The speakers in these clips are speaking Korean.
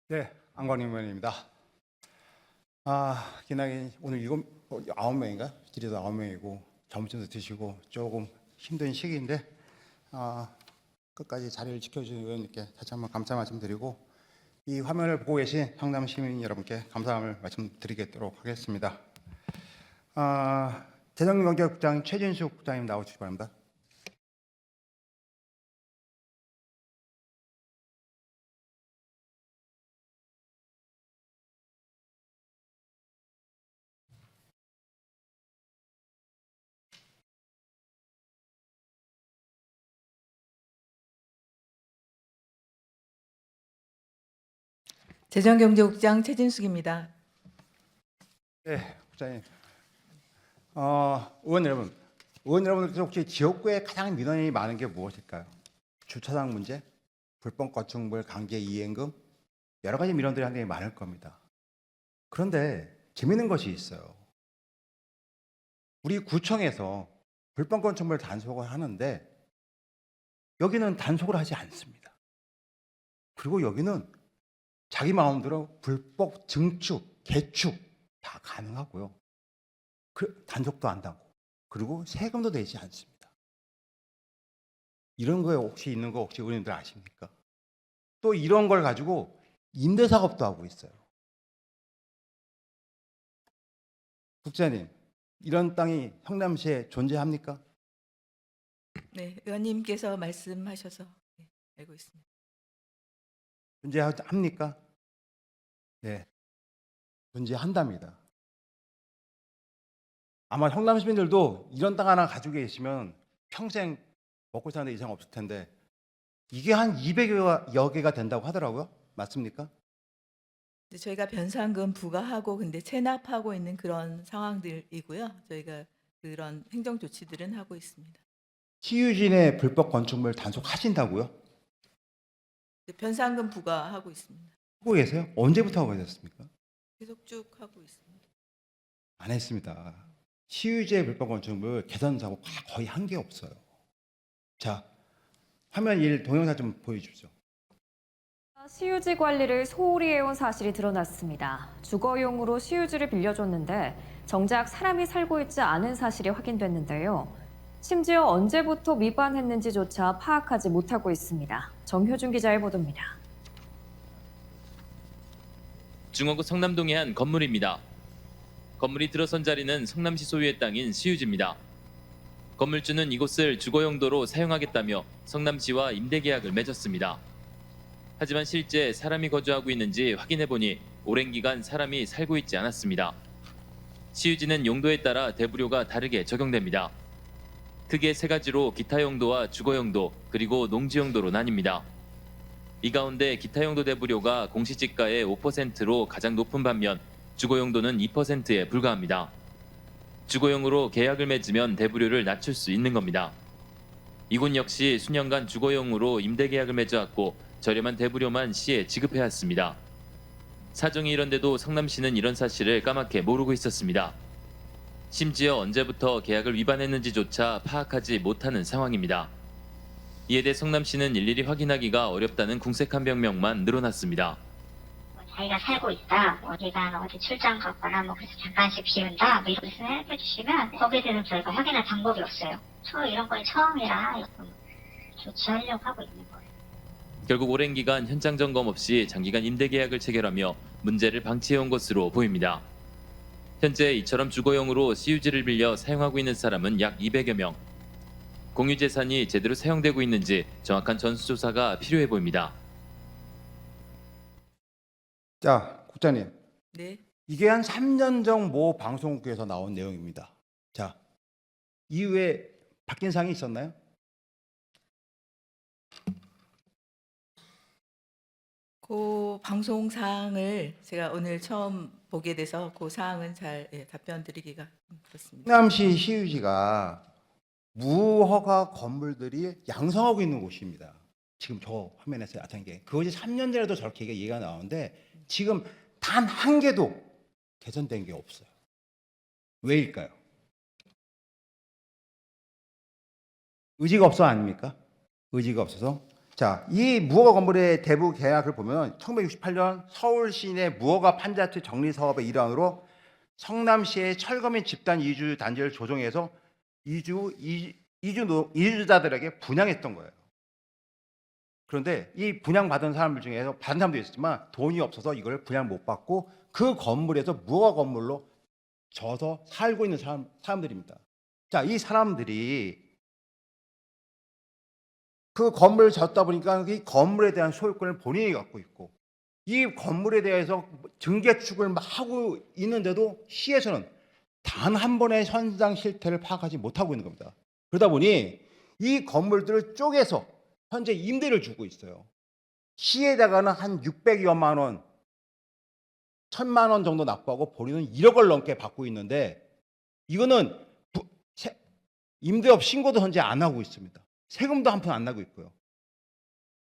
네, 안광림 의원입니다. 기나긴 오늘 9명인가? 길이도 9명이고 점심도 드시고 조금 힘든 시기인데 끝까지 자리를 지켜주신 의원님께 다시 한번 감사 말씀드리고 이 화면을 보고 계신 성남 시민 여러분께 감사함을 말씀드리도록 하겠습니다. 재정경제국장 최진숙 국장님 나오시기 바랍니다. 재정경제국장 최진숙입니다. 네, 국장님. 의원 여러분들 혹시 지역구에 가장 민원이 많은 게 무엇일까요? 주차장 문제, 불법 건축물 강제 이행금, 여러 가지 민원들이 상당히 많을 겁니다. 그런데 재밌는 것이 있어요. 우리 구청에서 불법 건축물 단속을 하는데 여기는 단속을 하지 않습니다. 그리고 여기는 자기 마음대로 불법 증축, 개축 다 가능하고요. 단속도 한다고. 그리고 세금도 내지 않습니다. 이런 거에 혹시 있는 거 혹시 의원님들 아십니까? 또 이런 걸 가지고 임대사업도 하고 있어요. 국장님, 이런 땅이 성남시에 존재합니까? 네, 의원님께서 말씀하셔서 알고 있습니다. 존재합니까? 네, 존재한답니다. 아마 성남 시민들도 이런 땅 하나 가지고 계시면 평생 먹고 사는 데 이상 없을 텐데 이게 한 200여 개가 된다고 하더라고요. 맞습니까? 저희가 변상금 부과하고 근데 체납하고 있는 그런 상황들이고요. 저희가 그런 행정 조치들은 하고 있습니다. 시유진의 불법 건축물 단속하신다고요? 변상금 부과하고 있습니다. 하고 계세요? 언제부터 하고 계셨습니까? 계속 쭉 하고 있습니다. 안 했습니다. 시유지의 불법 건축물 개선 사고가 거의 한 게 없어요. 자, 화면 1 동영상 좀 보여주십시오. 시유지 관리를 소홀히 해온 사실이 드러났습니다. 주거용으로 시유지를 빌려줬는데 정작 사람이 살고 있지 않은 사실이 확인됐는데요. 심지어 언제부터 위반했는지조차 파악하지 못하고 있습니다. 정효준 기자의 보도입니다. 중원구 성남동의 한 건물입니다. 건물이 들어선 자리는 성남시 소유의 땅인 시유지입니다. 건물주는 이곳을 주거용도로 사용하겠다며 성남시와 임대계약을 맺었습니다. 하지만 실제 사람이 거주하고 있는지 확인해보니 오랜 기간 사람이 살고 있지 않았습니다. 시유지는 용도에 따라 대부료가 다르게 적용됩니다. 크게 세 가지로 기타 용도와 주거 용도 그리고 농지 용도로 나뉩니다. 이 가운데 기타 용도 대부료가 공시지가의 5%로 가장 높은 반면 주거 용도는 2%에 불과합니다. 주거용으로 계약을 맺으면 대부료를 낮출 수 있는 겁니다. 이곳 역시 수년간 주거용으로 임대계약을 맺어왔고 저렴한 대부료만 시에 지급해왔습니다. 사정이 이런데도 성남시는 이런 사실을 까맣게 모르고 있었습니다. 심지어 언제부터 계약을 위반했는지조차 파악하지 못하는 상황입니다. 이에 대해 성남시는 일일이 확인하기가 어렵다는 궁색한 변명만 늘어났습니다. 자기가 살고 있다, 어디가 어디 출장 갔거나 그래서 잠깐씩 비운다, 이런 말씀을 해주시면 거기에 대해서 저희가 확인할 방법이 없어요. 이런 건 처음이라 조치하려고 하고 있는 거예요. 결국 오랜 기간 현장 점검 없이 장기간 임대계약을 체결하며 문제를 방치해온 것으로 보입니다. 현재 이처럼 주거용으로 시유지를 빌려 사용하고 있는 사람은 약 200여 명. 공유재산이 제대로 사용되고 있는지 정확한 전수조사가 필요해 보입니다. 자, 국장님. 네, 이게 한 3년 전 모 방송국에서 나온 내용입니다. 자, 이후에 바뀐 사항이 있었나요? 그 방송 사항을 제가 오늘 처음 보게 돼서 그 사항은 잘 답변 드리기가 그렇습니다. 성남시 시유지가 무허가 건물들이 양성하고 있는 곳입니다. 지금 저 화면에서 나타난 게 그것이 3년 전에도 저렇게 얘기가 나오는데 지금 단 한 개도 개선된 게 없어요. 왜일까요? 의지가 없어 아닙니까? 의지가 없어서. 자, 이 무허가 건물의 대부 계약을 보면 1968년 서울시내 무허가 판자트 정리 사업의 일환으로 성남시의 철거민 집단 이주 단지를 조정해서 이주자들에게 분양했던 거예요. 그런데 이 분양받은 사람들 중에서 받은 사람도 있었지만 돈이 없어서 이걸 분양 못 받고 그 건물에서 무허가 건물로 져서 살고 있는 사람들입니다. 자, 이 사람들이 그 건물을 졌다 보니까 이 건물에 대한 소유권을 본인이 갖고 있고 이 건물에 대해서 증개축을 막 하고 있는데도 시에서는 단 한 번의 현장 실태를 파악하지 못하고 있는 겁니다. 그러다 보니 이 건물들을 쪼개서 현재 임대를 주고 있어요. 시에다가는 한 600여만 원, 1000만 원 정도 납부하고 본인은 1억을 넘게 받고 있는데 이거는 임대업 신고도 현재 안 하고 있습니다. 세금도 한 푼 안 나고 있고요.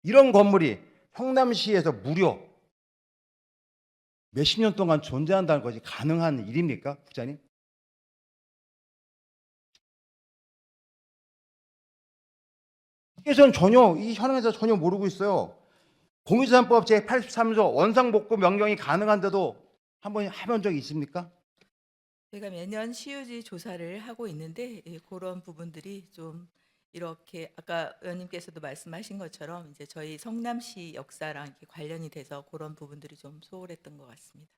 이런 건물이 성남시에서 무려 몇십 년 동안 존재한다는 것이 가능한 일입니까, 국장님? 시에서는 전혀 이 현황에서 전혀 모르고 있어요. 공유재산법 제83조 원상복구 명령이 가능한데도 한번 해본 적이 있습니까? 제가 매년 시유지 조사를 하고 있는데 그런 부분들이 좀 이렇게 아까 의원님께서도 말씀하신 것처럼 이제 저희 성남시 역사랑 이렇게 관련이 돼서 그런 부분들이 좀 소홀했던 것 같습니다.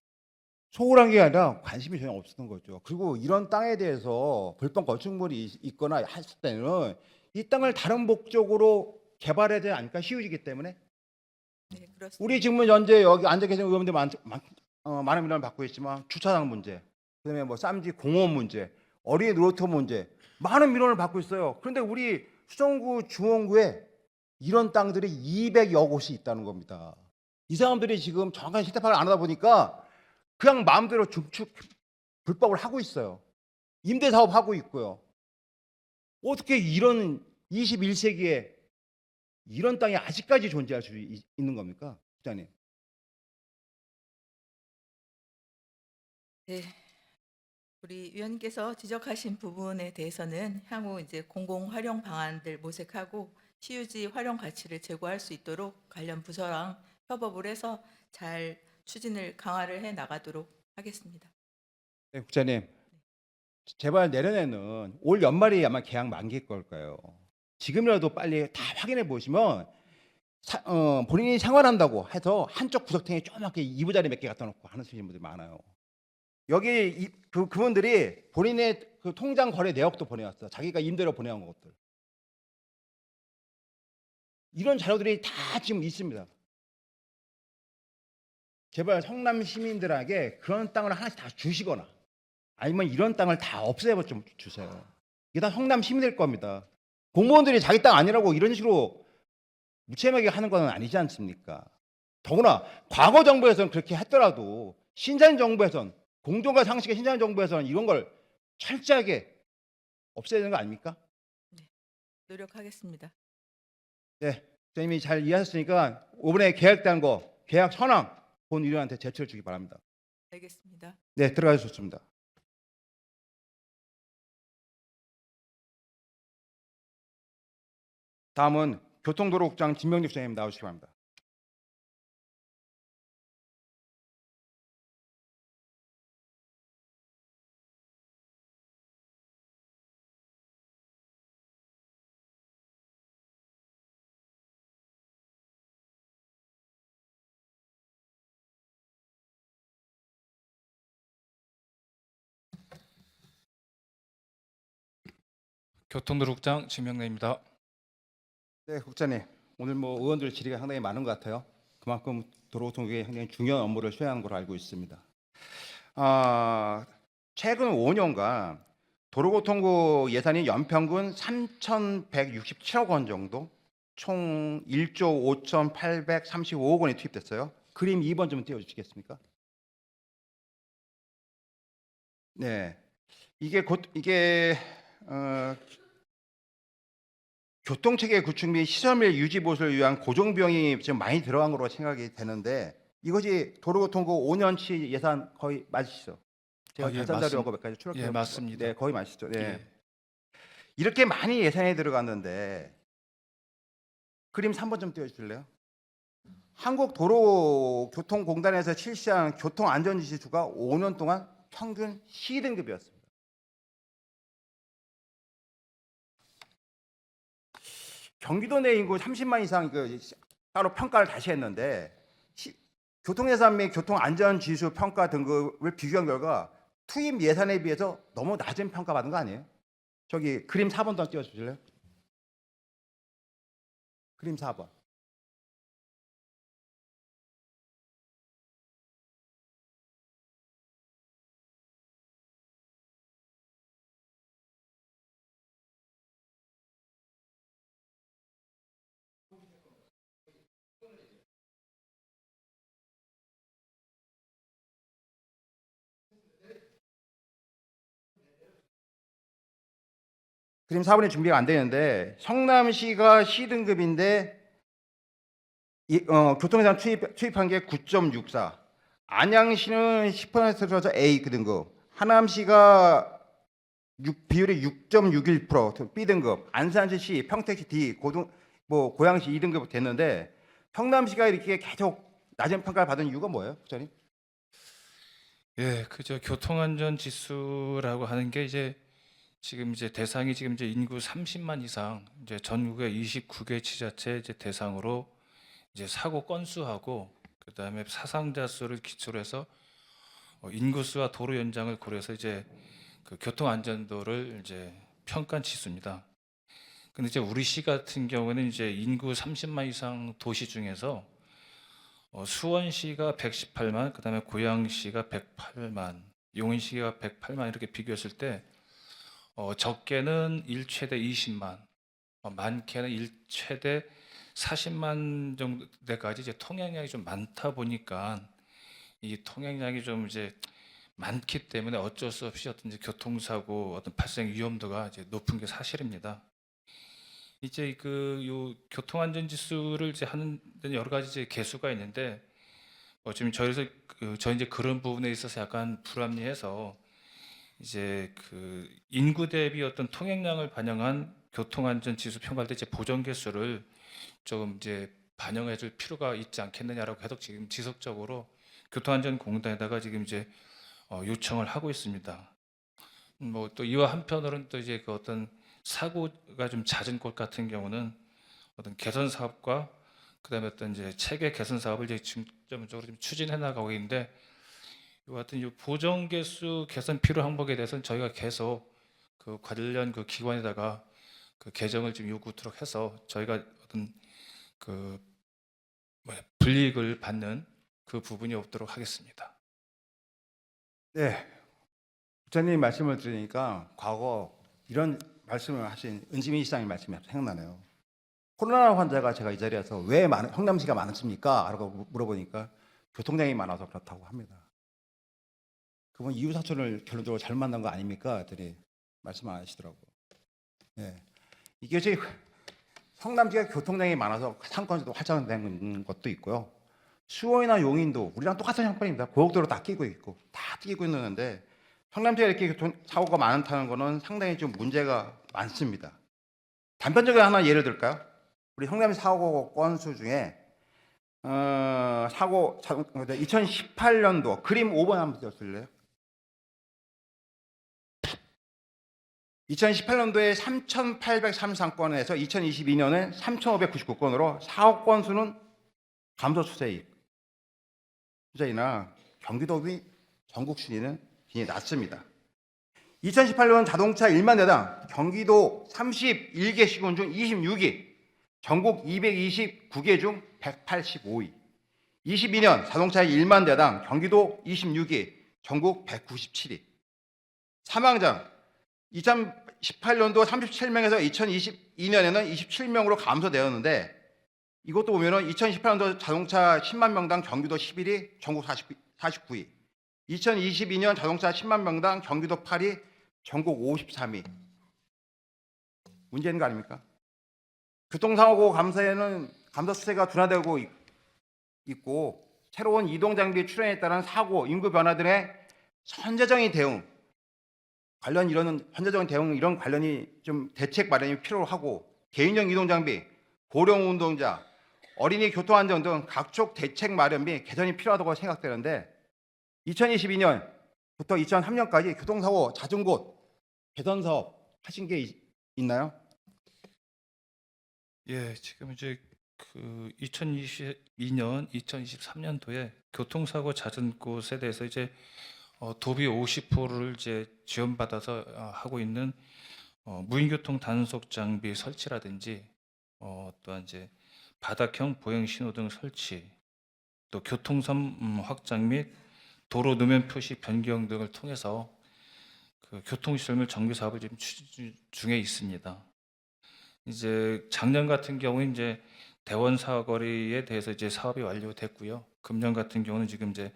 소홀한 게 아니라 관심이 전혀 없었던 거죠. 그리고 이런 땅에 대해서 불법 건축물이 있거나 했을 때는 이 땅을 다른 목적으로 개발해야 되지 않을까, 시유지기 때문에. 네, 그렇습니다. 우리 지금 현재 여기 앉아 계신 의원들 많은 민원을 받고 있지만 주차장 문제, 그다음에 뭐 쌈지 공원 문제, 어린이 놀이터 문제 많은 민원을 받고 있어요. 그런데 우리 수성구 중원구에 이런 땅들이 200여 곳이 있다는 겁니다. 이 사람들이 지금 정확한 실태 파악을 안 하다 보니까 그냥 마음대로 중축 불법을 하고 있어요. 임대 사업 하고 있고요. 어떻게 이런 21세기에 이런 땅이 아직까지 존재할 수 있는 겁니까, 국장님? 네. 우리 위원님께서 지적하신 부분에 대해서는 향후 이제 공공 활용 방안들 모색하고 시유지 활용 가치를 제고할 수 있도록 관련 부서랑 협업을 해서 잘 추진을 강화를 해 나가도록 하겠습니다. 네, 국장님. 제발 내년에는 올 연말이 아마 계약 만기일 걸까요? 지금이라도 빨리 다 확인해 보시면 본인이 생활한다고 해서 한쪽 구석탱이에 조그맣게 이부자리 몇 개 갖다 놓고 하는 분들이 많아요. 여기 그분들이 본인의 그 통장 거래 내역도 보내왔어. 자기가 임대료 보내온 것들. 이런 자료들이 다 지금 있습니다. 제발 성남 시민들에게 그런 땅을 하나씩 다 주시거나 아니면 이런 땅을 다 없애버 좀 주세요. 이게 다 성남 시민일 겁니다. 공무원들이 자기 땅 아니라고 이런 식으로 무책임하게 하는 건 아니지 않습니까? 더구나 과거 정부에서는 그렇게 했더라도 신장 정부에서는 공정과 상식의 신장 정부에서는 이런 걸 철저하게 없애야 되는 거 아닙니까? 노력하겠습니다. 네, 선생님이 잘 이해하셨으니까 이번에 계약된 거 계약 현황 본 위원한테 제출해 주기 바랍니다. 알겠습니다. 네, 들어가 주셨습니다. 다음은 교통도로국장 진명립 선생님 나오시기 바랍니다. 교통도로국장 진명래입니다. 네, 국장님. 오늘 뭐 의원들 질의가 상당히 많은 것 같아요. 그만큼 도로교통국이 굉장히 중요한 업무를 수행하는 걸로 알고 있습니다. 최근 5년간 도로교통부 예산이 연평균 3,167억 원 정도, 총 1조 5,835억 원이 투입됐어요. 그림 2번 좀 띄워주시겠습니까? 네, 이게 교통체계 구축 및 시설물 유지 보수를 위한 고정비용이 좀 많이 들어간 걸로 생각이 되는데 이것이 도로교통부 5년치 예산 거의 맞으시죠? 제가 결산 자료하고 몇 가지 추락해. 예, 맞습니다. 네, 거의 맞으시죠. 네. 예. 이렇게 많이 예산이 들어갔는데 그림 3번 좀 띄워주실래요? 한국도로교통공단에서 실시한 교통안전지수가 5년 동안 평균 C등급이었습니다. 경기도 내 인구 30만 이상 따로 평가를 다시 했는데 교통예산 및 교통안전지수 평가 등급을 비교한 결과 투입 예산에 비해서 너무 낮은 평가받은 거 아니에요? 저기 그림 4번 더 띄워주실래요? 그림 4번. 그림 4번이 준비가 안 되는데 성남시가 C등급인데 교통예산 투입한 게 9.64, 안양시는 10%에서 A 등급, 하남시가 비율이 6.61% B등급, 안산시 C, 평택시 D, 고양시 2등급 됐는데 성남시가 이렇게 계속 낮은 평가를 받은 이유가 뭐예요, 부장님? 예, 그저 교통안전 지수라고 하는 게 지금 대상이 지금 인구 30만 이상 전국의 29개 지자체 대상으로 사고 건수하고 그다음에 사상자 수를 기초로 해서 인구수와 도로 연장을 고려해서 그 교통 안전도를 평가한 지수입니다. 근데 우리 시 같은 경우는 인구 30만 이상 도시 중에서 수원시가 118만, 그다음에 고양시가 108만, 용인시가 108만 이렇게 비교했을 때 적게는 1최대 20만, 많게는 1최대 40만 정도 대까지 통행량이 좀 많다 보니까 이 통행량이 좀 많기 때문에 어쩔 수 없이 교통사고 발생 위험도가 높은 게 사실입니다. 요 교통안전지수를 하는 데는 여러 가지 개수가 있는데 지금 저희 그런 부분에 있어서 약간 불합리해서 그 인구 대비 통행량을 반영한 교통안전지수 평가할 때 보정 개수를 조금 반영해 줄 필요가 있지 않겠느냐라고 계속 지금 지속적으로 교통안전공단에다가 지금 요청을 하고 있습니다. 또 이와 한편으로는 또 그 어떤 사고가 좀 잦은 곳 같은 경우는 개선 사업과 그다음에 체계 개선 사업을 중점적으로 좀 추진해 나가고 있는데 이 같은 보정 개수 개선 필요 항목에 대해서는 저희가 계속 그 관련 그 기관에다가 그 개정을 좀 요구토록 해서 저희가 불이익을 받는 그 부분이 없도록 하겠습니다. 네, 부장님 말씀을 들으니까 과거 이런 말씀을 하신 은지민 시장님 말씀이 생각나네요. 코로나 환자가 제가 이 자리에서 왜 성남시가 많습니까? 라고 물어보니까 교통량이 많아서 그렇다고 합니다. 그분 이유 사촌을 결론적으로 잘못 만난 거 아닙니까? 했더니 말씀 안 하시더라고요. 네. 이게 성남시가 교통량이 많아서 상권에서도 활성화된 것도 있고요. 수원이나 용인도 우리랑 똑같은 형편입니다. 고속도로 다 끼고 있고 다 끼고 있는데 성남시가 이렇게 교통사고가 많다는 거는 상당히 좀 문제가 많습니다. 단편적으로 하나 예를 들까요? 우리 성남시 사고 건수 중에 2018년도 그림 5번 한번 띄워줄래요? 2018년도에 3,833건에서 2022년에 3,599건으로 사고 건수는 감소 추세이나 경기도 및 전국 순위는 굉장히 낮습니다. 2018년 자동차 1만 대당 경기도 31개 시군 중 26위, 전국 229개 중 185위. 22년 자동차 1만 대당 경기도 26위, 전국 197위. 사망자 2018년도 37명에서 2022년에는 27명으로 감소되었는데 이것도 보면은 2018년도 자동차 10만 명당 경기도 11위, 전국 49위. 2022년 자동차 10만 명당 경기도 8위, 전국 53위. 문제 있는 거 아닙니까? 교통사고 감소에는 감소 추세가 둔화되고 있고 새로운 이동장비 출현에 따른 사고, 인구 변화 등의 선제적인 대응, 이런 관련이 좀 대책 마련이 필요하고 개인용 이동장비, 고령 운동자, 어린이 교통 안전 등 각종 대책 마련 및 개선이 필요하다고 생각되는데 2022년부터 2003년까지 교통사고 잦은 곳 개선 사업 하신 게 있나요? 예, 지금 이제 그 2022년, 2023년도에 교통사고 잦은 곳에 대해서 이제 도비 50%를 이제 지원받아서 하고 있는 무인교통 단속 장비 설치라든지 또한 이제 바닥형 보행 신호 등 설치, 또 교통선 확장 및 도로 노면 표시 변경 등을 통해서 그 교통시설물 정비 사업을 지금 추진 중에 있습니다. 이제 작년 같은 경우에 이제 대원 사거리에 대해서 이제 사업이 완료됐고요. 금년 같은 경우는 지금 이제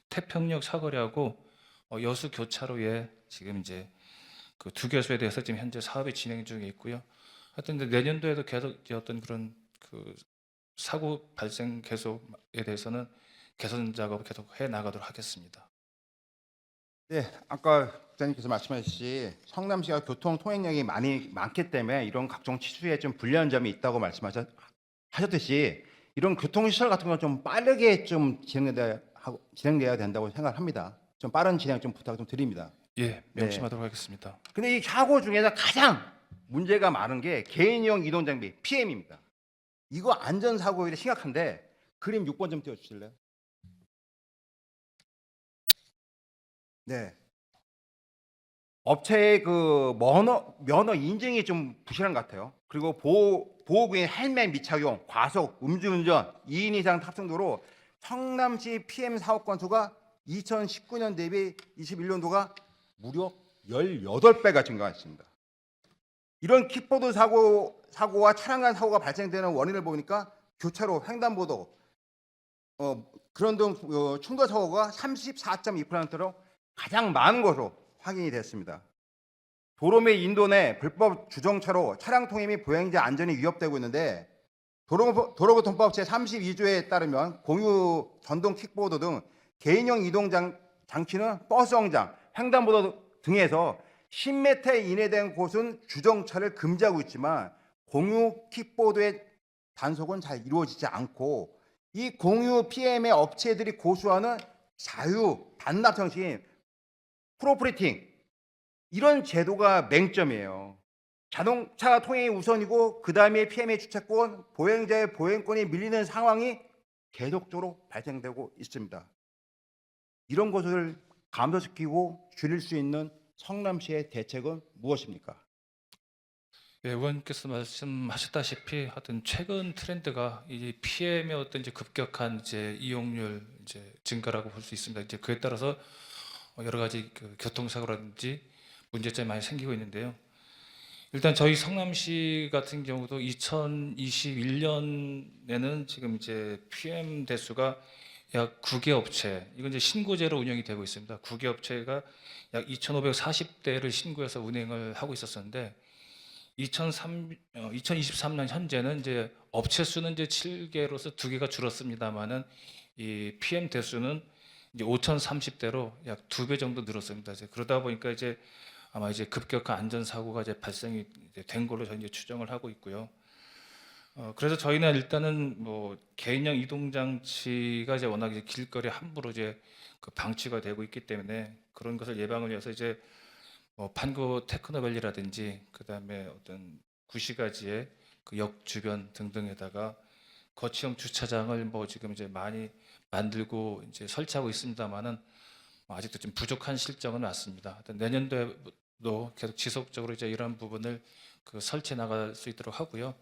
태평역 사거리하고 여수 교차로에 지금 이제 그 두 개소에 대해서 지금 현재 사업이 진행 중에 있고요. 하여튼 이제 내년도에도 계속 이제 어떤 그런 그 사고 발생 개소에 대해서는 개선 작업을 계속 해 나가도록 하겠습니다. 네, 아까 국장님께서 말씀하셨듯이 성남시가 교통 통행량이 많기 때문에 이런 각종 치수에 좀 불리한 점이 있다고 말씀하셨듯이 이런 교통시설 같은 건 좀 빠르게 좀 진행돼야 된다고 생각합니다. 좀 빠른 진행 좀 부탁 좀 드립니다. 예, 명심하도록 하겠습니다. 근데 이 사고 중에서 가장 문제가 많은 게 개인용 이동 장비 PM입니다. 이거 안전 사고율이 심각한데 그림 6번 좀 띄워주실래요? 네. 업체의 그 면허 인증이 좀 부실한 것 같아요. 그리고 보호구인 헬멧 미착용, 과속, 음주운전, 2인 이상 탑승도로 성남시 PM 사고 건수가 2019년 대비 21년도가 무려 18배가 증가했습니다. 이런 킥보드 사고와 차량 간 사고가 발생되는 원인을 보니까 교차로, 횡단보도 그런 등 충돌 사고가 34.2%로 가장 많은 것으로 확인이 됐습니다. 도로 및 인도 내 불법 주정차로 차량 통행 및 보행자 안전이 위협되고 있는데 도로교통법 제32조에 따르면 공유 전동 킥보드 등 개인용 이동 장치는 버스 정장, 횡단보도 등에서 10m 이내된 곳은 주정차를 금지하고 있지만 공유 킥보드의 단속은 잘 이루어지지 않고 이 공유 PM의 업체들이 고수하는 자유 반납 형식인 프로프리팅 이런 제도가 맹점이에요. 자동차 통행이 우선이고 그 다음에 PM의 주차권, 보행자의 보행권이 밀리는 상황이 계속적으로 발생되고 있습니다. 이런 것을 감소시키고 줄일 수 있는 성남시의 대책은 무엇입니까? 예, 의원께서 말씀하셨다시피 하여튼 최근 트렌드가 이 PM의 어떤 이제 급격한 이제 이용률 이제 증가라고 볼 수 있습니다. 이제 그에 따라서 여러 가지 그 교통사고라든지 문제점이 많이 생기고 있는데요. 일단 저희 성남시 같은 경우도 2021년에는 지금 이제 PM 대수가 약 9개 업체, 이건 이제 신고제로 운영이 되고 있습니다. 9개 업체가 약 2,540대를 신고해서 운행을 하고 있었는데 2023년 현재는 이제 업체 수는 이제 7개로서 2개가 줄었습니다만은 이 PM 대수는 이제 5,030대로 약 2배 정도 늘었습니다. 이제 그러다 보니까 이제 아마 이제 급격한 안전사고가 이제 발생이 이제 된 걸로 저희 이제 추정을 하고 있고요. 그래서 저희는 일단은 뭐 개인용 이동 장치가 이제 워낙 이제 길거리 함부로 이제 그 방치가 되고 있기 때문에 그런 것을 예방을 위해서 이제 뭐 판교 테크노밸리라든지 그다음에 어떤 구시가지의 그 역 주변 등등에다가 거치형 주차장을 뭐 지금 이제 많이 만들고 이제 설치하고 있습니다만은 아직도 좀 부족한 실정은 맞습니다. 내년도에도 계속 지속적으로 이제 이런 부분을 그 설치해 나갈 수 있도록 하고요.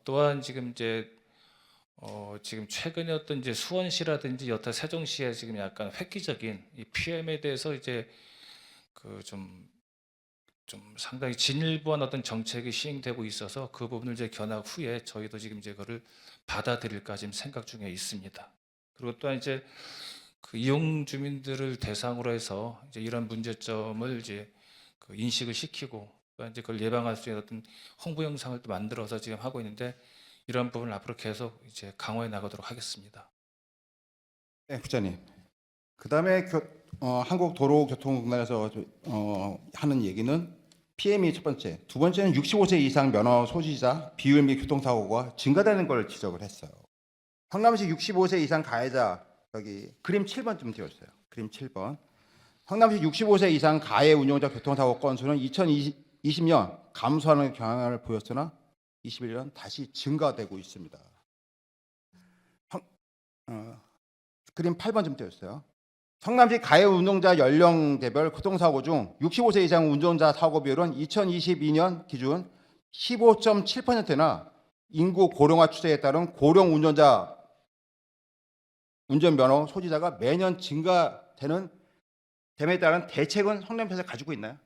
또한 지금 이제 지금 최근에 어떤 이제 수원시라든지 여타 세종시에 지금 약간 획기적인 이 PM에 대해서 이제 그 좀 상당히 진일보한 어떤 정책이 시행되고 있어서 그 부분을 이제 견학 후에 저희도 지금 이제 그거를 받아들일까 지금 생각 중에 있습니다. 그리고 또한 이제 그 이용 주민들을 대상으로 해서 이제 이런 문제점을 이제 그 인식을 시키고 또 이제 그걸 예방할 수 있는 어떤 홍보 영상을 또 만들어서 지금 하고 있는데 이런 부분을 앞으로 계속 이제 강화해 나가도록 하겠습니다. 네, 부장님. 그다음에 한국도로교통공단에서 하는 얘기는 PM이 첫 번째, 두 번째는 65세 이상 면허 소지자 비율 및 교통사고가 증가되는 걸 지적을 했어요. 성남시 65세 이상 가해자 여기 그림 7번 좀 띄워주세요. 그림 7번. 성남시 65세 이상 가해 운용자 교통사고 건수는 2020년 감소하는 경향을 보였으나 21년 다시 증가되고 있습니다. 그림 8번 좀 띄워주세요. 성남시 가해 운동자 연령대별 교통사고 중 65세 이상 운전자 사고 비율은 2022년 기준 15.7%나 인구 고령화 추세에 따른 고령 운전자 운전면허 소지자가 매년 증가되는 됨에 따른 대책은 성남시에서 가지고 있나요?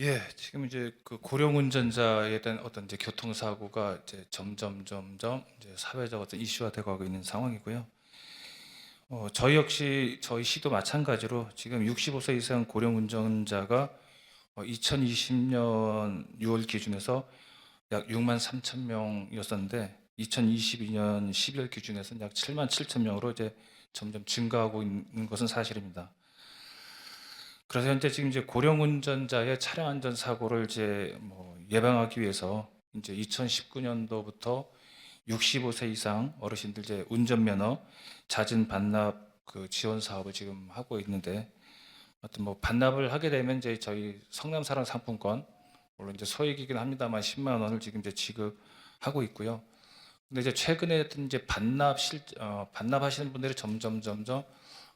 예, 지금 이제 그 고령 운전자에 대한 어떤 이제 교통사고가 이제 점점 이제 사회적 어떤 이슈화 되고 있는 상황이고요. 저희 역시 저희 시도 마찬가지로 지금 65세 이상 고령 운전자가 2020년 6월 기준에서 약 6만 3천 명이었었는데 2022년 12월 기준에서는 약 7만 7천 명으로 이제 점점 증가하고 있는 것은 사실입니다. 그래서 현재 지금 이제 고령 운전자의 차량 안전 사고를 이제 예방하기 위해서 이제 2019년도부터 65세 이상 어르신들 이제 운전면허 잦은 반납 그 지원 사업을 지금 하고 있는데, 하여튼 반납을 하게 되면 이제 저희 성남사랑 상품권, 물론 이제 소액이긴 합니다만 10만 원을 지금 이제 지급하고 있고요. 근데 이제 최근에 이제 반납하시는 분들이 점점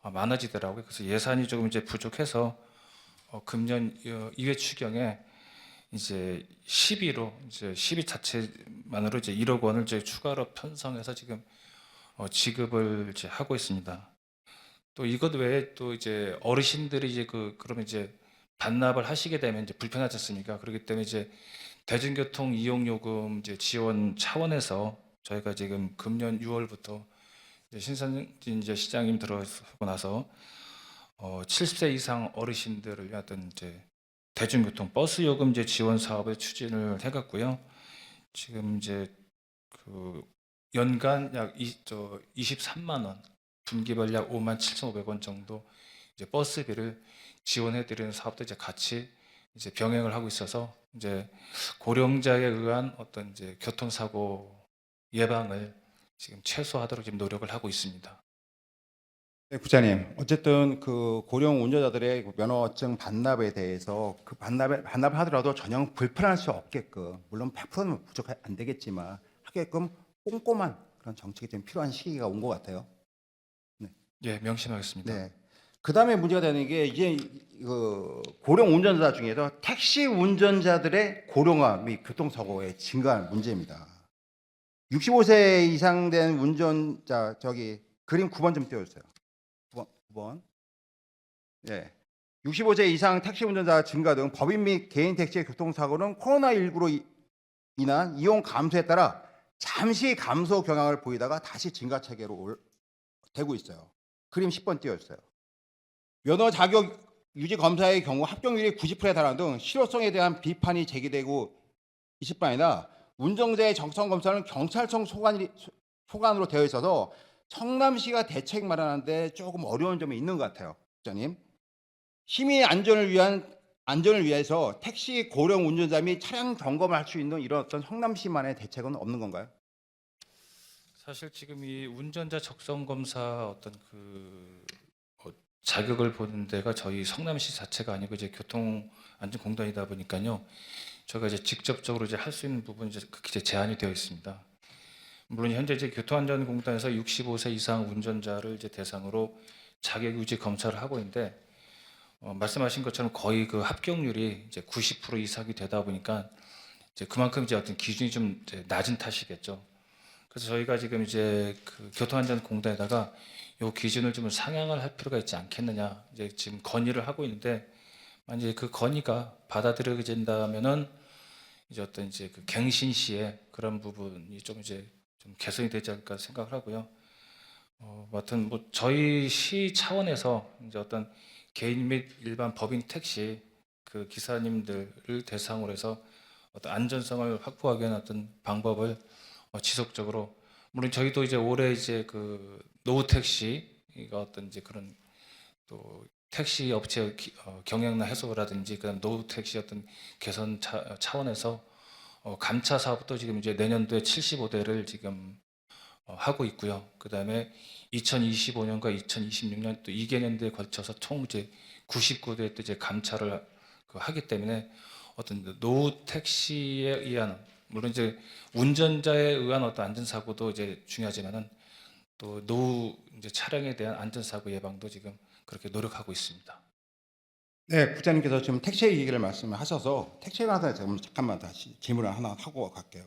많아지더라고요. 그래서 예산이 조금 이제 부족해서 금년 2회 추경에 이제 12 자체만으로 이제 1억 원을 이제 추가로 편성해서 지금 지급을 이제 하고 있습니다. 또 이것 외에 또 이제 어르신들이 이제 그러면 이제 반납을 하시게 되면 이제 불편하지 않습니까? 그렇기 때문에 이제 대중교통 이용요금 이제 지원 차원에서 저희가 지금 금년 6월부터 신선진 이제 시장님 들어서고 나서 70세 이상 어르신들을 위한 어떤 이제 대중교통 버스 요금 이제 지원 사업을 추진을 해갔고요. 지금 이제 그 연간 약 23만 원, 분기별 약 5만 7,500원 정도 이제 버스비를 지원해드리는 사업도 이제 같이 이제 병행을 하고 있어서 이제 고령자에 의한 어떤 이제 교통사고 예방을 지금 최소화하도록 지금 노력을 하고 있습니다. 네, 국장님. 어쨌든 그 고령 운전자들의 면허증 반납에 대해서 그 반납을 하더라도 전혀 불편할 수 없게끔, 물론 100%는 부족 안 되겠지만 하게끔 꼼꼼한 그런 정책이 좀 필요한 시기가 온 것 같아요. 예, 명심하겠습니다. 네. 그 다음에 문제가 되는 게 이제 그 고령 운전자 중에서 택시 운전자들의 고령화 및 교통사고의 증가한 문제입니다. 65세 이상 된 운전자 저기 그림 9번 좀 띄워주세요. 9번. 네. 65세 이상 택시 운전자 증가 등 법인 및 개인 택시의 교통사고는 코로나19로 인한 이용 감소에 따라 잠시 감소 경향을 보이다가 다시 증가 체계로 되고 있어요. 그림 10번 띄워주세요. 면허 자격 유지 검사의 경우 합격률이 90%에 달하는 등 실효성에 대한 비판이 제기되고 있을 뿐 아니라 운전자의 적성 검사는 경찰청 소관으로 되어 있어서 성남시가 대책 마련하는데 조금 어려운 점이 있는 것 같아요, 국장님. 시민 안전을 위해서 택시 고령 운전자 및 차량 점검을 할 수 있는 이런 어떤 성남시만의 대책은 없는 건가요? 사실 지금 이 운전자 적성 검사 어떤 자격을 보는 데가 저희 성남시 자체가 아니고 이제 교통안전공단이다 보니까요. 저희가 이제 직접적으로 이제 할 수 있는 부분이 이제 제한이 되어 있습니다. 물론 현재 이제 교통안전공단에서 65세 이상 운전자를 이제 대상으로 자격 유지 검사를 하고 있는데 말씀하신 것처럼 거의 그 합격률이 이제 90% 이상이 되다 보니까 이제 그만큼 이제 어떤 기준이 좀 이제 낮은 탓이겠죠. 그래서 저희가 지금 이제 그 교통안전공단에다가 이 기준을 좀 상향을 할 필요가 있지 않겠느냐 이제 지금 건의를 하고 있는데, 만약에 그 건의가 받아들여진다면은 이제 어떤 이제 그 갱신 시에 그런 부분이 좀 이제 좀 개선이 되지 않을까 생각을 하고요. 하여튼 저희 시 차원에서 이제 어떤 개인 및 일반 법인 택시 그 기사님들을 대상으로 해서 어떤 안전성을 확보하기 위한 어떤 방법을 지속적으로, 물론 저희도 이제 올해 이제 그 노후 택시가 어떤 이제 그런 또 택시 업체 경영나 해소라든지 그다음 노후 택시 어떤 개선 차원에서 감차 사업도 지금 이제 내년도에 75대를 지금 하고 있고요. 그다음에 2025년과 2026년 또 2개년도에 걸쳐서 총 이제 99대 또 이제 감차를 하기 때문에 어떤 노후 택시에 의한 물론 이제 운전자에 의한 어떤 안전사고도 이제 중요하지만은 또 노후 이제 차량에 대한 안전사고 예방도 지금 그렇게 노력하고 있습니다. 네, 부장님께서 지금 택시 얘기를 말씀하셔서 택시에 관해서 지금 잠깐만 다시 질문을 하나 하고 갈게요.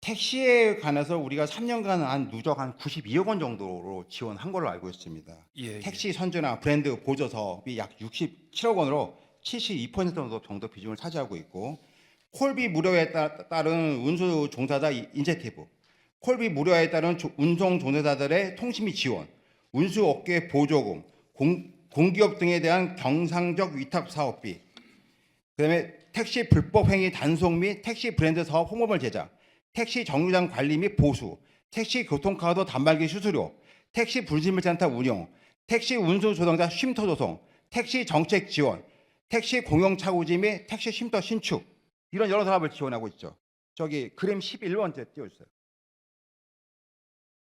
택시에 관해서 우리가 3년간 한 누적 한 92억 원 정도로 지원한 걸로 알고 있습니다. 예, 택시 선주나 브랜드 보조 사업이 약 67억 원으로 72% 정도 비중을 차지하고 있고, 콜비 무료에 따른 운수 종사자 인센티브, 콜비 무료에 따른 운송 종사자들의 통신비 지원, 운수 업계 보조금, 공기업 등에 대한 경상적 위탁 사업비, 그다음에 택시 불법 행위 단속 및 택시 브랜드 사업 홍보물 제작, 택시 정류장 관리 및 보수, 택시 교통카드 단말기 수수료, 택시 분실물센터 운영, 택시 운수 조정자 쉼터 조성, 택시 정책 지원, 택시 공용 차고지 및 택시 쉼터 신축, 이런 여러 사업을 지원하고 있죠. 저기 그림 11번째 띄워주세요.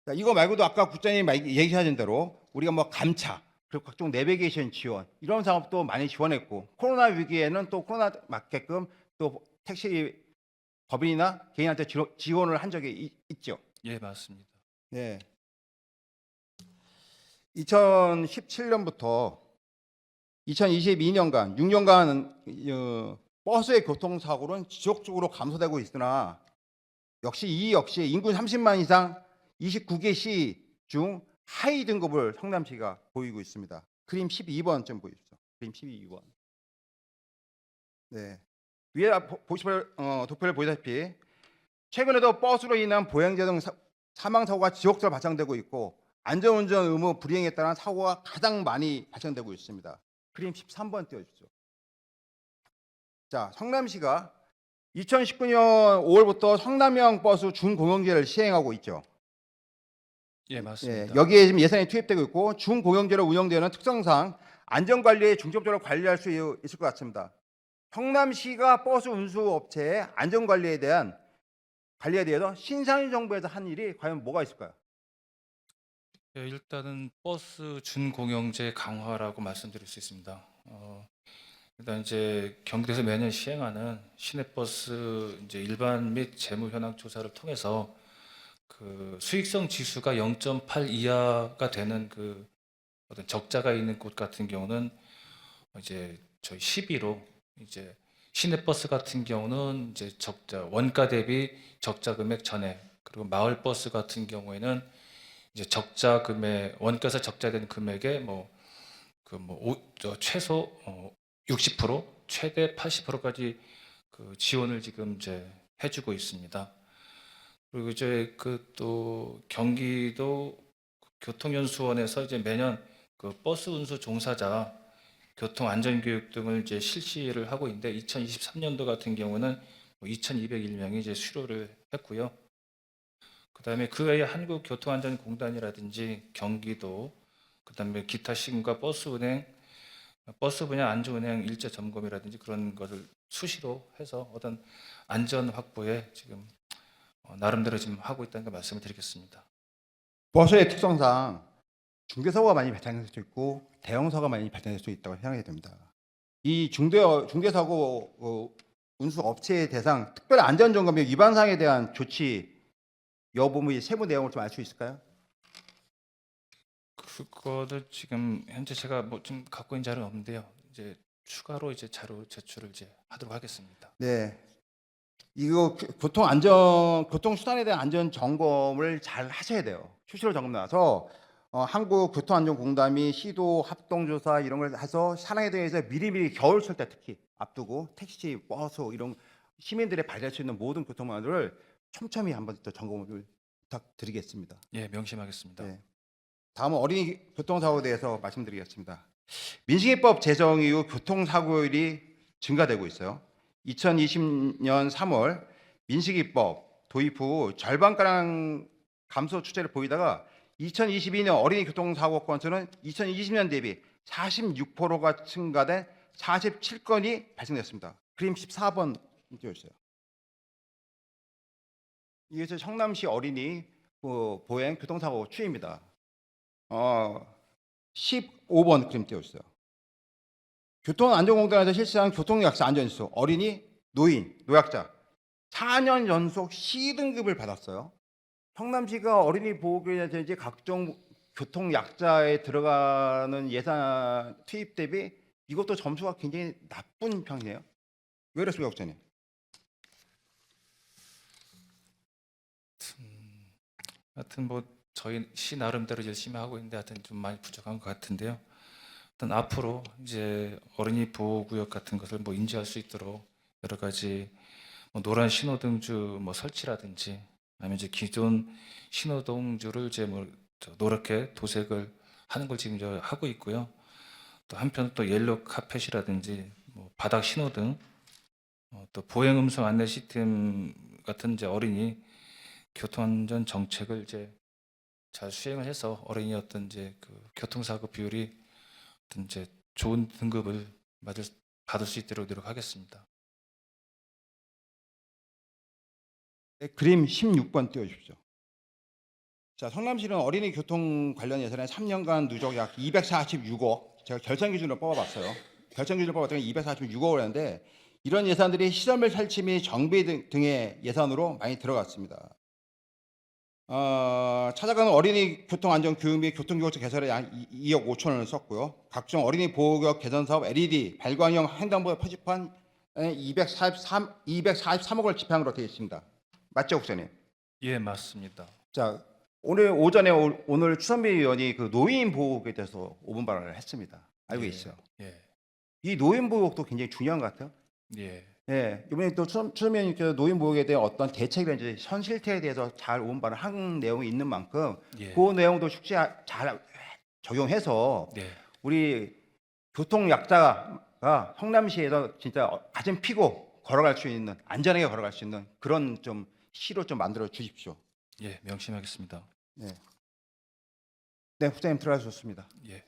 자, 이거 말고도 아까 국장님 얘기하신 대로 우리가 뭐 감차, 그리고 각종 내비게이션 지원, 이런 사업도 많이 지원했고, 코로나 위기에는 또 코로나 맞게끔 또 택시 법인이나 개인한테 지원을 한 적이 있죠. 예, 맞습니다. 네. 2017년부터 2022년간 6년간 버스의 교통사고는 지속적으로 감소되고 있으나 이 역시 인구 30만 이상 29개 시 중 하위 등급을 성남시가 보이고 있습니다. 그림 12번 좀 보십시오. 그림 12번. 네. 위에 도표를 보시다시피 최근에도 버스로 인한 보행자 등 사망 사고가 지속적으로 발생되고 있고, 안전운전 의무 불이행에 따른 사고가 가장 많이 발생되고 있습니다. 그림 13번 띄워주십시오. 자, 성남시가 2019년 5월부터 성남형 버스 준공영제를 시행하고 있죠. 예, 맞습니다. 예, 여기에 지금 예산이 투입되고 있고, 준공영제로 운영되는 특성상 안전관리에 중점적으로 관리할 수 있을 것 같습니다. 성남시가 버스 운수업체의 안전관리에 대해서 신상인 정부에서 한 일이 과연 뭐가 있을까요? 예, 일단은 버스 준공영제 강화라고 말씀드릴 수 있습니다. 일단 이제 경기도에서 매년 시행하는 시내버스 이제 일반 및 재무 현황 조사를 통해서 그 수익성 지수가 0.8 이하가 되는 그 어떤 적자가 있는 곳 같은 경우는 이제 저희 12로 이제 시내버스 같은 경우는 이제 적자 원가 대비 적자 금액 전액, 그리고 마을버스 같은 경우에는 이제 적자 금액 원가에서 적자된 금액의 최소 60% 최대 80%까지 그 지원을 지금 이제 해주고 있습니다. 그리고 이제 그 또 경기도 교통연수원에서 이제 매년 그 버스 운수 종사자 교통 안전 교육 등을 이제 실시를 하고 있는데, 2023년도 같은 경우는 2,201명이 이제 수료를 했고요. 그다음에 그 외에 한국교통안전공단이라든지 경기도, 그다음에 기타 시군과 버스 분야 안전운행 일제 점검이라든지 그런 것을 수시로 해서 어떤 안전 확보에 지금 나름대로 지금 하고 있다는 걸 말씀을 드리겠습니다. 버스의 특성상 중대사고가 많이 발생할 수 있고 대형사고가 많이 발생할 수 있다고 생각이 됩니다. 이 중대사고 운수 업체의 대상 특별 안전점검 및 위반 사항에 대한 조치 여부 및 세부 내용을 좀 알 수 있을까요? 그거를 지금 현재 제가 뭐 좀 갖고 있는 자료는 없는데요. 이제 추가로 이제 자료 제출을 이제 하도록 하겠습니다. 네. 이거 교통수단에 대한 안전 점검을 잘 하셔야 돼요. 수시로 점검 나와서 한국교통안전공단이 시도 합동조사 이런 걸 해서 차량에 대해서 미리미리 겨울철 때 특히 앞두고 택시, 버스 이런 시민들의 발휘할 수 있는 모든 교통망들을 촘촘히 한번 더 점검을 부탁드리겠습니다. 예, 명심하겠습니다. 네. 다음은 어린이 교통사고에 대해서 말씀드리겠습니다. 민식이법 제정 이후 교통사고율이 증가되고 있어요. 2020년 3월 민식이법 도입 후 절반가량 감소 추세를 보이다가 2022년 어린이 교통사고 건수는 2020년 대비 46%가 증가된 47건이 발생됐습니다. 그림 14번 띄워주세요. 이게 성남시 어린이 보행 교통사고 추이입니다. 15번 그림 띄워주세요. 교통안전공단에서 실시한 교통약자 안전지수 어린이, 노인, 노약자 4년 연속 C등급을 받았어요. 성남시가 어린이 보호구역이라든지 각종 교통약자에 들어가는 예산 투입 대비 이것도 점수가 굉장히 나쁜 편이에요. 왜 그렇습니까, 국장님? 하여튼 뭐 저희 시 나름대로 열심히 하고 있는데 하여튼 좀 많이 부족한 것 같은데요. 일단 앞으로 이제 어린이 보호구역 같은 것을 뭐 인지할 수 있도록 여러 가지 뭐 노란 신호등주 뭐 설치라든지 아니면 이제 기존 신호등주를 이제 뭐 노랗게 도색을 하는 걸 지금 저 하고 있고요. 또 한편 또 옐로 카펫이라든지 뭐 바닥 신호등 또 보행 음성 안내 시스템 같은 이제 어린이 교통안전 정책을 이제 잘 수행을 해서 어린이 어떤 이제 그 교통사고 비율이 어떤 이제 좋은 등급을 받을 수 있도록 노력하겠습니다. 네, 그림 16번 띄워주십시오. 자, 성남시는 어린이 교통 관련 예산에 3년간 누적 약 246억, 제가 결산 기준으로 뽑아봤어요. 결산 기준으로 뽑았더니 246억을 했는데 이런 예산들이 시설물 설치 및 정비 등의 예산으로 많이 들어갔습니다. 찾아가는 어린이 교통안전 교육 및 교통교육자 개설에 약 2억 5천원을 썼고요. 각종 어린이 보호구역 개선 사업 LED 발광형 횡단보도 표지판 243억을 집행한 걸로 되어 있습니다. 맞죠, 국장님? 예, 맞습니다. 자, 오늘 오전에 오늘 추선미 의원이 그 노인 보호에 대해서 5분 발언을 했습니다. 알고 예, 있어요. 예, 이 노인 보호도 굉장히 중요한 것 같아요. 예, 예, 이번에 또 추선미 의원님께서 노인 보호에 대한 어떤 대책이라든지 현실태에 대해서 잘 5분 발언을 한 내용이 있는 만큼 예, 그 내용도 숙지 잘 적용해서 예, 우리 교통 약자가 성남시에서 진짜 가슴 피고 걸어갈 수 있는 안전하게 걸어갈 수 있는 그런 좀 시로 좀 만들어 주십시오. 예, 명심하겠습니다. 네, 네, 국장님 들어가셨습니다. 예.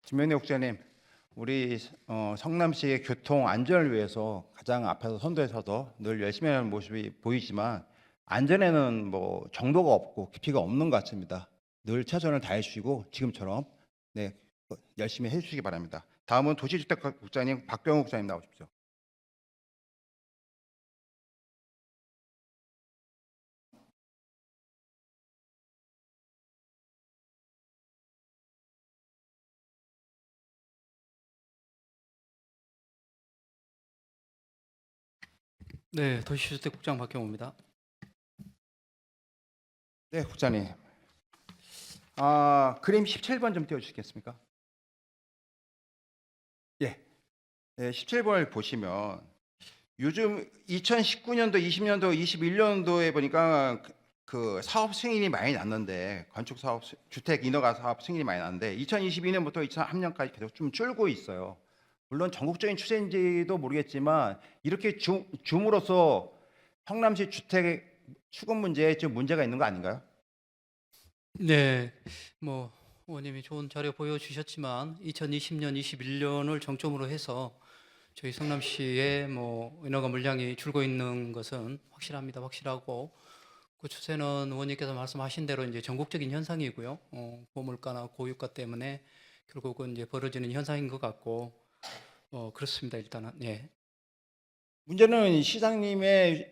김명래 국장님, 우리 성남시의 교통 안전을 위해서 가장 앞에서 선두에서도 늘 열심히 하는 모습이 보이지만 안전에는 뭐 정도가 없고 깊이가 없는 것 같습니다. 늘 최선을 다해 주시고 지금처럼 네, 열심히 해주시기 바랍니다. 다음은 도시주택국장님 박병우 국장님 나오십시오. 네, 도시주택국장 박경호입니다. 네, 국장님. 그림 17번 좀 띄워주시겠습니까? 예. 네, 17번을 보시면 요즘 2019년도, 20년도, 21년도에 보니까 그 사업 승인이 많이 났는데 건축 사업, 주택 인허가 사업 승인이 많이 났는데 2022년부터 2023년까지 계속 좀 줄고 있어요. 물론 전국적인 추세인지도 모르겠지만 이렇게 줌으로써 성남시 주택 수급 문제에 좀 문제가 있는 거 아닌가요? 네, 뭐 의원님이 좋은 자료 보여주셨지만 2020년, 21년을 정점으로 해서 저희 성남시의 뭐 인허가 물량이 줄고 있는 것은 확실합니다. 확실하고 그 추세는 의원님께서 말씀하신 대로 이제 전국적인 현상이고요. 고물가나 고유가 때문에 결국은 이제 벌어지는 현상인 것 같고 그렇습니다. 일단은 예. 문제는 신상님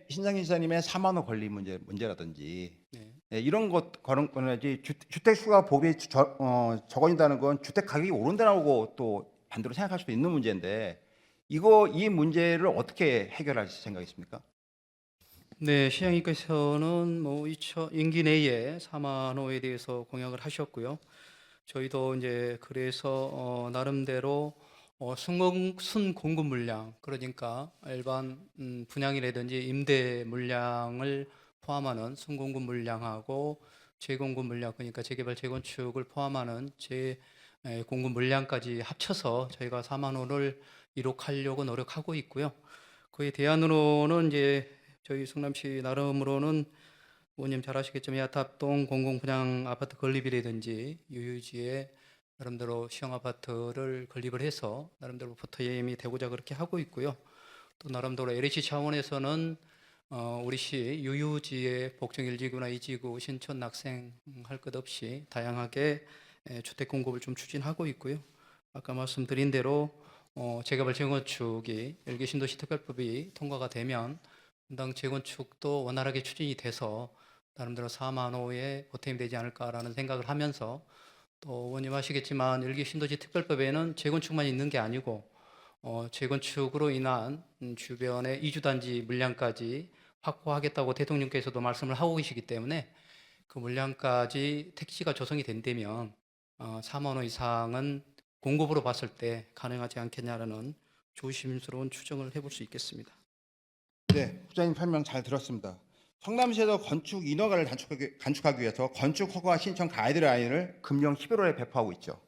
시장님의 4만 원 권리 문제라든지 네. 네, 이런 것 그런 거지 주택 수가 법이 적어진다는 건 주택 가격이 오른다고 또 반대로 생각할 수도 있는 문제인데 이 문제를 어떻게 해결하실 생각이십니까? 네, 시장님께서는 뭐 임기 내에 4만 호에 대해서 공약을 하셨고요. 저희도 이제 그래서 나름대로 순공급 물량, 그러니까 일반 분양이라든지 임대 물량을 포함하는 순공급 물량하고 재공급 물량, 그러니까 재개발 재건축을 포함하는 재공급 물량까지 합쳐서 저희가 4만 호를 이룩하려고 노력하고 있고요. 그에 대안으로는 이제 저희 성남시 나름으로는 의원님 잘 아시겠지만 야탑동 공공분양 아파트 건립이라든지 유유지에 나름대로 시형 아파트를 건립을 해서 나름대로 포토예임이 되고자 그렇게 하고 있고요. 또 나름대로 LH 차원에서는 우리 시 유유지의 복층 1지구나 2지구 신촌 낙생 할 것 없이 다양하게 주택 공급을 좀 추진하고 있고요. 아까 말씀드린 대로 재개발 재건축이 일개 신도시 특별법이 통과가 되면 분당 재건축도 원활하게 추진이 돼서 나름대로 4만 호에 보탬이 되지 않을까라는 생각을 하면서 또 의원님 아시겠지만 일개 신도시 특별법에는 재건축만 있는 게 아니고 재건축으로 인한 주변의 이주단지 물량까지 확보하겠다고 대통령께서도 말씀을 하고 계시기 때문에 그 물량까지 택지가 조성이 된다면 4만 호 이상은 공급으로 봤을 때 가능하지 않겠냐라는 조심스러운 추정을 해볼 수 있겠습니다. 네, 부장님 설명 잘 들었습니다. 성남시에서 건축 인허가를 단축하기 위해서 건축 허가 신청 가이드라인을 금년 11월에 배포하고 있죠.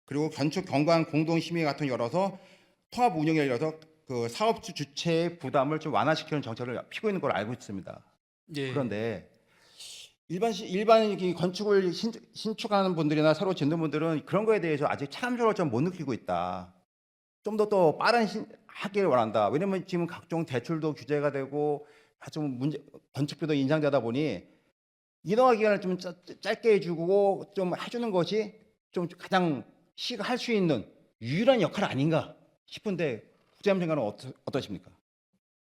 그리고 건축 경관 공동심의 같은 거 열어서 통합 운영에 열어서 그 사업주 주체의 부담을 좀 완화시키는 정책을 피고 있는 걸 알고 있습니다. 예. 그런데 일반 이 건축을 신축하는 분들이나 새로 짓는 분들은 그런 거에 대해서 아직 참조를 좀 못 느끼고 있다. 좀 더 또 빠른 하기를 원한다. 왜냐면 지금 각종 대출도 규제가 되고 좀 건축비도 인상되다 보니 인허가 기간을 좀 짧게 해주고 좀 해주는 것이 좀 가장 시가 할 수 있는 유일한 역할 아닌가 싶은데 부장님 생각은 어떠십니까?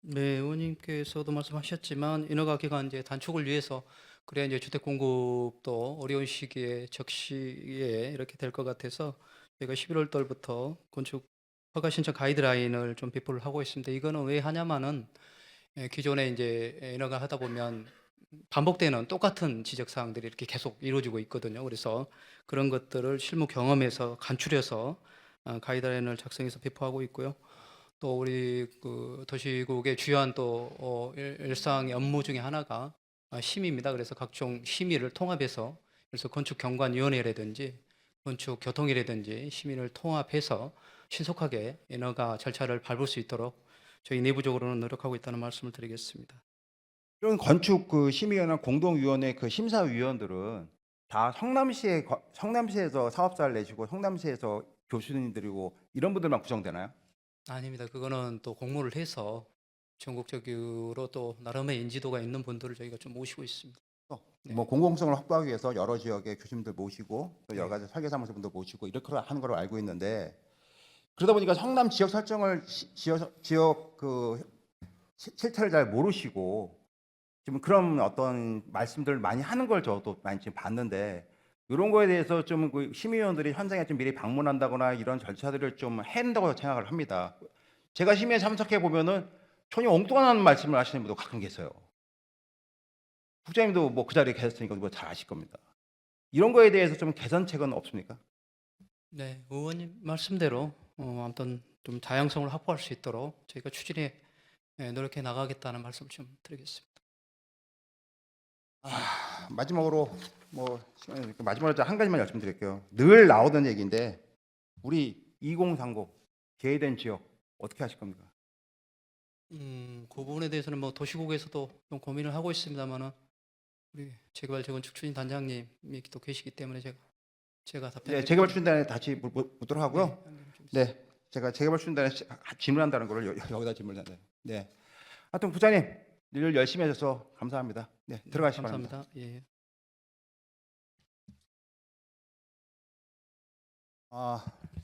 네, 의원님께서도 말씀하셨지만 인허가 기간 이제 단축을 위해서 그래야 이제 주택 공급도 어려운 시기에 적시에 이렇게 될 것 같아서 저희가 11월 달부터 건축 허가 신청 가이드라인을 좀 배포를 하고 있습니다. 이거는 왜 하냐면은 기존에 이제 인허가 하다 보면 반복되는 똑같은 지적 사항들이 이렇게 계속 이루어지고 있거든요. 그래서 그런 것들을 실무 경험에서 간추려서 가이드라인을 작성해서 배포하고 있고요. 또 우리 그 도시국의 주요한 또 일상의 업무 중에 하나가 심의입니다. 그래서 각종 심의를 통합해서 그래서 건축경관위원회라든지 건축교통이라든지 심의를 통합해서 신속하게 인허가 절차를 밟을 수 있도록 저희 내부적으로는 노력하고 있다는 말씀을 드리겠습니다. 이런 건축 그 심의위원회 공동위원회 그 심사위원들은 다 성남시에서 사업자를 내시고 성남시에서 교수님들이고 이런 분들만 구성되나요? 아닙니다. 그거는 또 공모를 해서 전국적으로 또 나름의 인지도가 있는 분들을 저희가 좀 모시고 있습니다. 네. 뭐 공공성을 확보하기 위해서 여러 지역의 교수님들 모시고 또 여러 가지 설계사무소분들 모시고 이렇게 하는 걸로 알고 있는데 그러다 보니까 성남 지역 설정을 지역 그 실태를 잘 모르시고 지금 그런 어떤 말씀들을 많이 하는 걸 저도 많이 지금 봤는데 이런 거에 대해서 좀 그 심의위원들이 현장에 좀 미리 방문한다거나 이런 절차들을 좀 해야 된다고 생각을 합니다. 제가 심의에 참석해 보면은 전혀 엉뚱한 말씀을 하시는 분도 가끔 계세요. 국장님도 뭐 그 자리에 계셨으니까 뭐 잘 아실 겁니다. 이런 거에 대해서 좀 개선책은 없습니까? 네, 의원님 말씀대로 아무튼 좀 다양성을 확보할 수 있도록 저희가 추진에 노력해 나가겠다는 말씀을 좀 드리겠습니다. 마지막으로 마지막으로 한 가지만 말씀드릴게요. 늘 나오던 얘기인데 우리 2030 계획된 지역 어떻게 하실 겁니까? 그 부분에 대해서는 뭐 도시국에서도 좀 고민을 하고 있습니다만은 우리 재개발 재건축 추진 단장님이 또 계시기 때문에 제가 답변. 네, 재개발 추진단에 다시 묻도록 하고요. 네, 제가 재개발 추진단에 질문한다는 거를 여기다 질문한다. 네, 하여튼 부장님 늘 열심히 하셔서 감사합니다. 네, 들어가시기 바랍니다. 감사합니다. 예.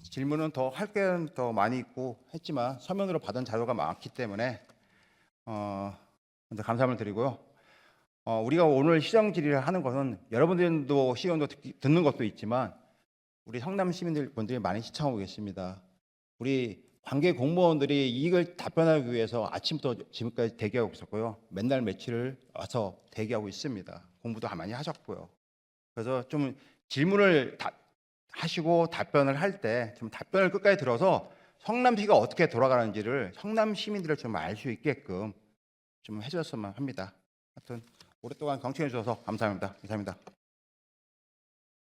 질문은 더 할 게 더 많이 있고 했지만 서면으로 받은 자료가 많기 때문에 먼저 감사함을 드리고요. 우리가 오늘 시정 질의를 하는 것은 여러분들도 시정도 듣는 것도 있지만 우리 성남 시민분들이 많이 시청하고 계십니다. 우리 관계 공무원들이 이걸 답변하기 위해서 아침부터 지금까지 대기하고 있었고요. 맨날 며칠을 와서 대기하고 있습니다. 공부도 많이 하셨고요. 그래서 좀 질문을 하시고 답변을 할 때 좀 답변을 끝까지 들어서 성남시가 어떻게 돌아가는지를 성남 시민들을 좀 알 수 있게끔 좀 해주셨으면 합니다. 하여튼 오랫동안 경청해 주셔서 감사합니다. 감사합니다.